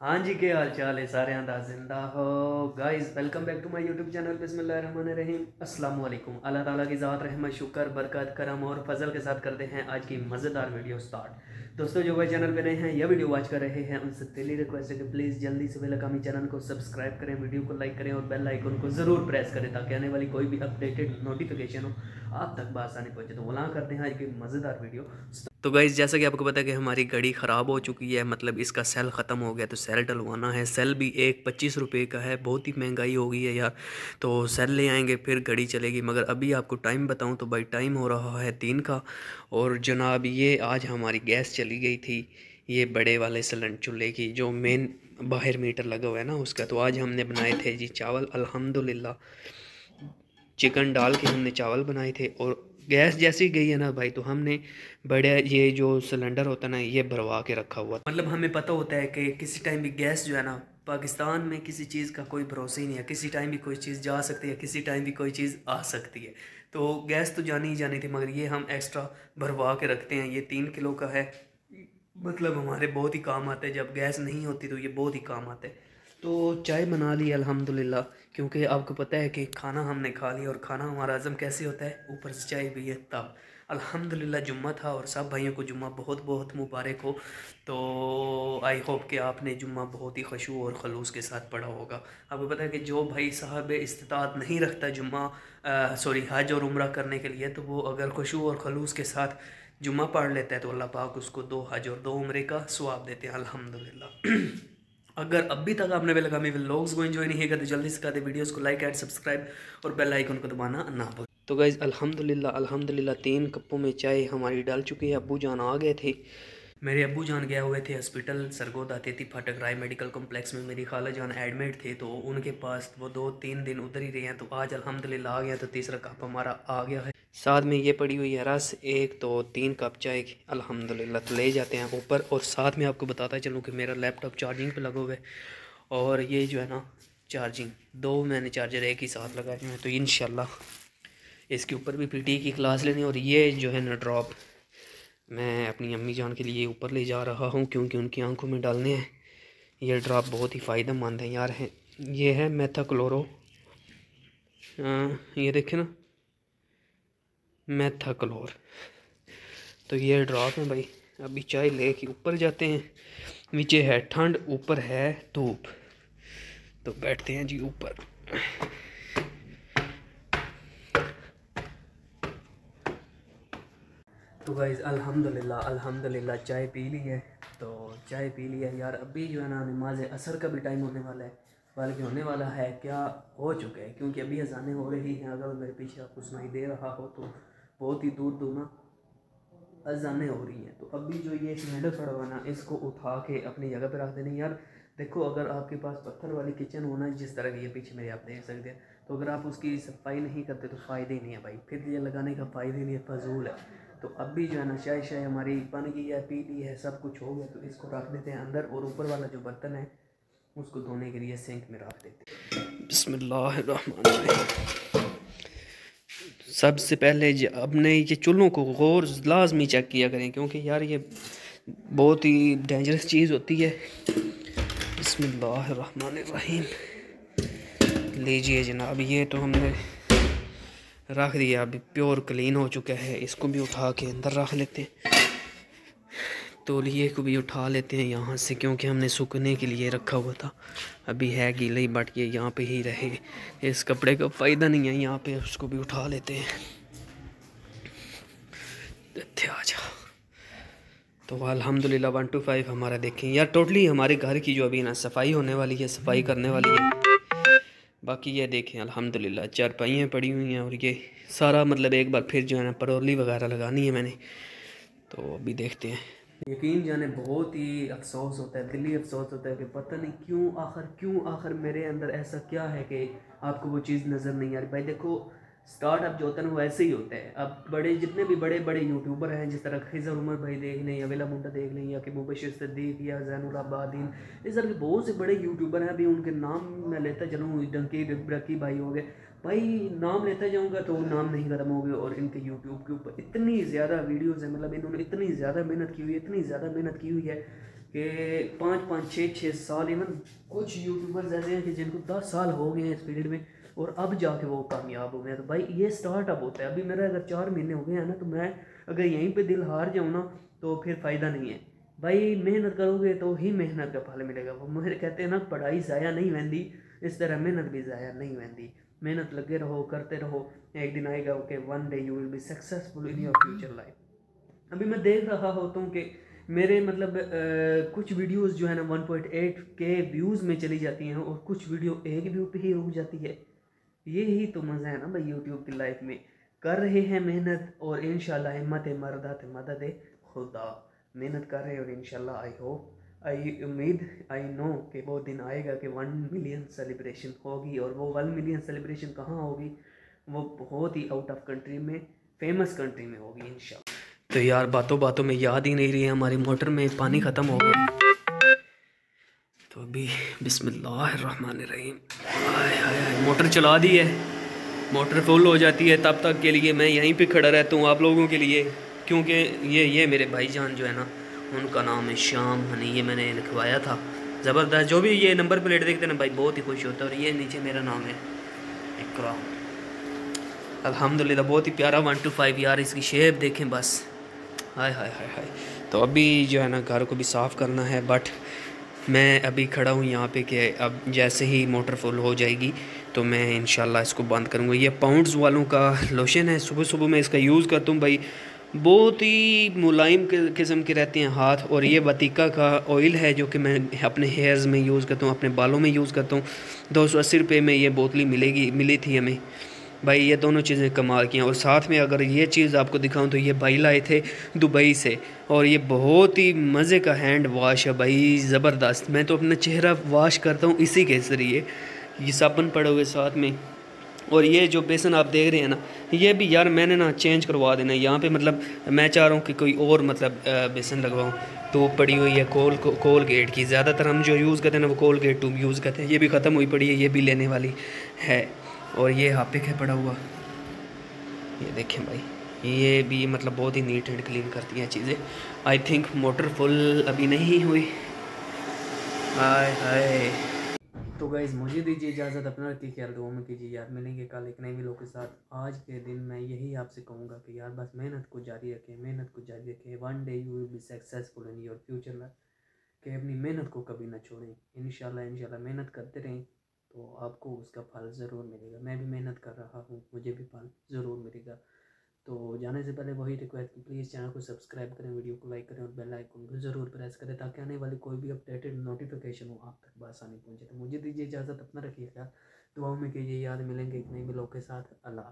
हाँ जी, के हाल चाल है सारे दा जिंदा हो। Guys welcome back to my YouTube channel बिस्मिल्लाहिर्रहमानिर्रहीम। अस्सलाम वालेकुम। अल्लाह ताला की ज़ात रहमत शुक्र बरकत करम और फजल के साथ करते हैं आज की मज़ेदार वीडियो स्टार्ट। दोस्तों जो भाई चैनल पे नए हैं या वीडियो वॉच कर रहे हैं उनसे दिली रिक्वेस्ट है कि प्लीज़ जल्दी से बेलकामी चैनल को सब्सक्राइब करें, वीडियो को लाइक करें और बेल आइकन को ज़रूर प्रेस करें ताकि आने वाली कोई भी अपडेटेड नोटिफिकेशन हो आप तक बआसानी पहुँचे। तो वहाँ करते हैं आज की मज़ेदार वीडियो। तो गाइज़ जैसा कि आपको पता है कि हमारी घड़ी ख़राब हो चुकी है, मतलब इसका सेल ख़त्म हो गया, तो सेल डलवाना है। सेल भी एक 25 रुपये का है, बहुत ही महंगाई हो गई है यार। तो सेल ले आएंगे फिर घड़ी चलेगी। मगर अभी आपको टाइम बताऊं तो भाई टाइम हो रहा है 3 का। और जनाब ये आज हमारी गैस चली गई थी, ये बड़े वाले सिलेंडर चूल्हे की जो मेन बाहर मीटर लगा हुआ है ना उसका। तो आज हमने बनाए थे जी चावल, अल्हम्दुलिल्लाह चिकन डाल के हमने चावल बनाए थे। और गैस जैसी गई है ना भाई, तो हमने बड़े ये जो सिलेंडर होता है ना ये भरवा के रखा हुआ, मतलब हमें पता होता है कि किसी टाइम भी गैस जो है ना, पाकिस्तान में किसी चीज़ का कोई भरोसा ही नहीं है, किसी टाइम भी कोई चीज़ जा सकती है, किसी टाइम भी कोई चीज़ आ सकती है। तो गैस तो जानी ही जानी थी, मगर ये हम एक्स्ट्रा भरवा के रखते हैं। ये 3 किलो का है, मतलब हमारे बहुत ही काम आता है। जब गैस नहीं होती तो ये बहुत ही काम आता है। तो चाय बना ली अल्हम्दुलिल्लाह, क्योंकि आपको पता है कि खाना हमने खा लिया और खाना हमारा हज़म कैसे होता है, ऊपर से चाय भी है तब। अल्हम्दुलिल्लाह जुम्मा था और सब भाइयों को जुम्मा बहुत बहुत मुबारक हो। तो आई होप कि आपने जुम्मा बहुत ही खुशू और खलूस के साथ पढ़ा होगा। आपको पता है कि जो भाई साहब इस्तिताअत नहीं रखता जुम्मा सॉरी हज और उम्रा करने के लिए, तो वो अगर खुशू और खलूस के साथ जुम्मा पढ़ लेता है तो अल्लाह पाक उसको 2 हज और 2 उम्रे का सवाब देते हैं अल्हम्दुलिल्लाह। अगर अभी तक आपने बेलगामी व्लॉग्स को एंजॉय नहीं किया तो जल्दी से कर दे वीडियोस को लाइक एंड सब्सक्राइब और बेल आइकन को दबाना ना भूलें। तो गाइज़ अल्हम्दुलिल्लाह अल्हम्दुलिल्लाह 3 कपों में चाय हमारी डाल चुकी है। अब्बू जान आ गए थे, मेरे अब्बू जान गए हुए थे हॉस्पिटल सरगोदा तेती फाटक राय मेडिकल कॉम्प्लेक्स में। मेरी खाला जान एडमिट थे तो उनके पास वो 2-3 दिन उधर ही रहे हैं। तो आज अल्हम्दुलिल्लाह आ गया, तो तीसरा कप हमारा आ गया है। साथ में ये पड़ी हुई है रस, एक तो 3 कप चाय की अल्हम्दुलिल्लाह। तो ले जाते हैं ऊपर। और साथ में आपको बताता चलूँ कि मेरा लैपटॉप चार्जिंग पे लगा हुआ है और ये जो है ना चार्जिंग 2 मैंने चार्जर एक ही साथ लगाए हुए हैं। तो इंशाल्लाह इसके ऊपर भी पीटी की क्लास लेनी। और ये जो है ना ड्रॉप मैं अपनी अम्मी जान के लिए ऊपर ले जा रहा हूँ क्योंकि उनकी आंखों में डालने हैं। ये ड्रॉप बहुत ही फ़ायदेमंद है यार। है ये है मेथाक्लोरो, ये देखें ना मेथाक्लोर। तो ये ड्रॉप है भाई। अभी चाय ले के ऊपर जाते हैं, नीचे है ठंड ऊपर है धूप, तो बैठते हैं जी ऊपर। तो गाइज़ अल्हम्दुलिल्लाह अल्हम्दुलिल्लाह चाय पी ली है। तो चाय पी ली है यार। अभी जो है ना नमाज असर का भी टाइम होने वाला है, बल्कि होने वाला है क्या हो चुका है, क्योंकि अभी अजानें हो रही हैं। अगर मेरे पीछे आपको सुनाई दे रहा हो तो बहुत ही दूर दूर ना अजानें हो रही हैं। तो अभी जो ये सिलेंडर पड़ा हुआ ना इसको उठा के अपनी जगह पे रख देने यार। देखो अगर आपके पास पत्थर वाली किचन होना जिस तरह की ये पीछे मेरे आप देख सकते हैं, तो अगर आप उसकी सफाई नहीं करते तो फ़ायदे ही नहीं है भाई, फिर ये लगाने का फ़ायदे नहीं है, फजूल है। तो अभी जो है ना चाय शाय हमारी बन गई है, पी ली है, सब कुछ हो गया। तो इसको रख देते हैं अंदर और ऊपर वाला जो बर्तन है उसको धोने के लिए सिंक में रख देते हैं। बिस्मिल्लाहिर्रहमानिर्रहीम। सबसे पहले अपने ये चूल्हों को गौर लाजमी चेक किया करें, क्योंकि यार ये बहुत ही डेंजरस चीज़ होती है। बिस्मिल्लाहिर्रहमानिर्रहीम। लीजिए जनाब, ये तो हमने रख दिया, अभी प्योर क्लीन हो चुका है। इसको भी उठा के अंदर रख लेते हैं। तौलिए को भी उठा लेते हैं यहाँ से, क्योंकि हमने सूखने के लिए रखा हुआ था। अभी है गीला ही, बट ये यहाँ पे ही रहे, इस कपड़े का फ़ायदा नहीं है यहाँ पे। उसको भी उठा लेते हैं। आ जा। तो अल्हम्दुलिल्लाह 1 to 5 हमारा देखें यार। टोटली हमारे घर की जो अभी ना सफाई होने वाली है, सफाई करने वाली है। बाकी ये देखें अल्हम्दुलिल्लाह चारपाइयाँ पड़ी हुई हैं और ये सारा मतलब एक बार फिर जो है ना परोली वगैरह लगानी है मैंने। तो अभी देखते हैं। यकीन जाने बहुत ही अफसोस होता है, दिली अफसोस होता है कि पता नहीं क्यों आखिर मेरे अंदर ऐसा क्या है कि आपको वो चीज़ नज़र नहीं आ रही। भाई देखो स्टार्टअप जो होता है ना वो ऐसे ही होता है। अब बड़े जितने भी बड़े बड़े यूट्यूबर हैं, जिस तरह खिज़र उमर भाई देख लें या वेला मुंडा देख लें या कि मुबशिर सिद्दीक या ज़ैनुल आबादीन, इस तरह के बहुत से बड़े यूट्यूबर हैं। अभी उनके नाम मैं लेता चलूँ, डंकी ब्रकी भाई हो गए भाई, नाम लेता जाऊँगा तो नाम नहीं ख़त्म हो गए। और इनके यूट्यूब के ऊपर इतनी ज़्यादा वीडियोज़ हैं, मतलब इन्होंने इतनी ज़्यादा मेहनत की हुई है, इतनी ज़्यादा मेहनत की हुई है। कि 5-5, 6-6 साल, इवन कुछ यूट्यूबर्स ऐसे हैं कि जिनको 10 साल हो गए हैं इस फील्ड में और अब जाके वो कामयाब हो गए हैं। तो भाई ये स्टार्टअप होता है। अभी मेरा अगर 4 महीने हो गए हैं ना, तो मैं अगर यहीं पे दिल हार जाऊँ ना तो फिर फ़ायदा नहीं है। भाई मेहनत करोगे तो ही मेहनत का फल मिलेगा। वो मेरे कहते हैं ना, पढ़ाई ज़ाया नहीं वहदी, इस तरह मेहनत भी ज़ाया नहीं वहदी। मेहनत लगे रहो, करते रहो, एक दिन आएगा okay, one day you will be successful in your future life. अभी मैं देख रहा होता हूँ कि मेरे मतलब कुछ वीडियोस जो है ना 1.8 के व्यूज़ में चली जाती हैं और कुछ वीडियो एक व्यू पे ही रुक जाती है। यही तो मज़ा है ना भाई यूट्यूब की लाइफ में। कर रहे हैं मेहनत और इंशाल्लाह हिम्मत मर्दात मदद खुदा। मेहनत कर रहे हैं और इंशाल्लाह आई होप, आई उम्मीद, आई नो कि वो दिन आएगा कि 1 मिलियन सेलिब्रेशन होगी। और वो 1 मिलियन सेलिब्रेशन कहाँ होगी? वो बहुत ही आउट ऑफ कंट्री में, फेमस कंट्री में होगी इंशाल्लाह। तो यार बातों बातों में याद ही नहीं रही है, हमारी मोटर में पानी ख़त्म हो गया। तो अभी बिस्मिल्लाहिर्रहमानिर्रहीम, हाय हाय हाय, मोटर चला दी है। मोटर फुल हो जाती है तब तक के लिए मैं यहीं पे खड़ा रहता हूँ आप लोगों के लिए, क्योंकि ये मेरे भाईजान जो है ना, उनका नाम है श्याम हनी। ये मैंने लिखवाया था, ज़बरदस्त। जो भी ये नंबर प्लेट देखते हैं ना भाई, बहुत ही खुश होता है। और ये नीचे मेरा नाम है इकराम। अल्हम्दुलिल्लाह बहुत ही प्यारा 1 to 5 यार। इसकी शेप देखें बस, हाय हाय हाय हाय। तो अभी जो है ना घर को भी साफ़ करना है, बट मैं अभी खड़ा हूँ यहाँ पे कि अब जैसे ही मोटर फुल हो जाएगी तो मैं इंशाल्लाह इसको बंद करूँगा। ये पाउंड्स वालों का लोशन है, सुबह सुबह मैं इसका यूज़ करता हूँ भाई। बहुत ही मुलायम किस्म के रहते हैं हाथ। और ये वतीका का ऑयल है जो कि मैं अपने हेयर्स में यूज़ करता हूँ, अपने बालों में यूज़ करता हूँ। 280 रुपये में ये बोतली मिली थी हमें भाई। ये दोनों चीज़ें कमाल की हैं। और साथ में अगर ये चीज़ आपको दिखाऊं तो ये भाई लाए थे दुबई से, और ये बहुत ही मज़े का हैंड वॉश है भाई, ज़बरदस्त। मैं तो अपना चेहरा वॉश करता हूँ इसी के ज़रिए। ये साबुन पड़े हुए साथ में। और ये जो बेसन आप देख रहे हैं ना, ये भी यार मैंने ना चेंज करवा देना यहाँ पे। मतलब मैं चाह रहा हूँ कि कोई और मतलब बेसन लगवाऊँ। तो पड़ी हुई है कोलगेट की। ज़्यादातर हम जो यूज़ करते हैं ना वो कोलगेट ट्यूब यूज़ करते हैं। ये भी ख़त्म हुई पड़ी है, ये भी लेने वाली है। और ये हापिक है पड़ा हुआ, ये देखें भाई। ये भी मतलब बहुत ही नीट एंड क्लीन करती हैं चीज़ें। आई थिंक मोटर फुल अभी नहीं हुई। हाय हाय। तो गाइज़ मुझे दीजिए इजाज़त, अपना रखिए ख्याल, दुआ में कीजिए यार। मिलेंगे कल एक नए वीडियो के साथ। आज के दिन मैं यही आपसे कहूँगा कि यार बस मेहनत को जारी रखें, मेहनत को जारी रखें। One day you will be successful in your future life. कि अपनी मेहनत को कभी ना छोड़ें। इंशाल्लाह इंशाल्लाह मेहनत करते रहें तो आपको उसका फल ज़रूर मिलेगा। मैं भी मेहनत कर रहा हूँ, मुझे भी फल ज़रूर मिलेगा। तो जाने से पहले वही रिक्वेस्ट कि प्लीज़ चैनल को सब्सक्राइब करें, वीडियो को लाइक करें और बेल आइकन को ज़रूर प्रेस करें ताकि आने वाली कोई भी अपडेटेड नोटिफिकेशन हो आप तक बआसानी पहुँचे। तो मुझे दीजिए इजाज़त, अपना रखिए ख्याल, दुआओं में कीजिए याद। मिलेंगे एक नई ब्लॉग के साथ। अल्लाह।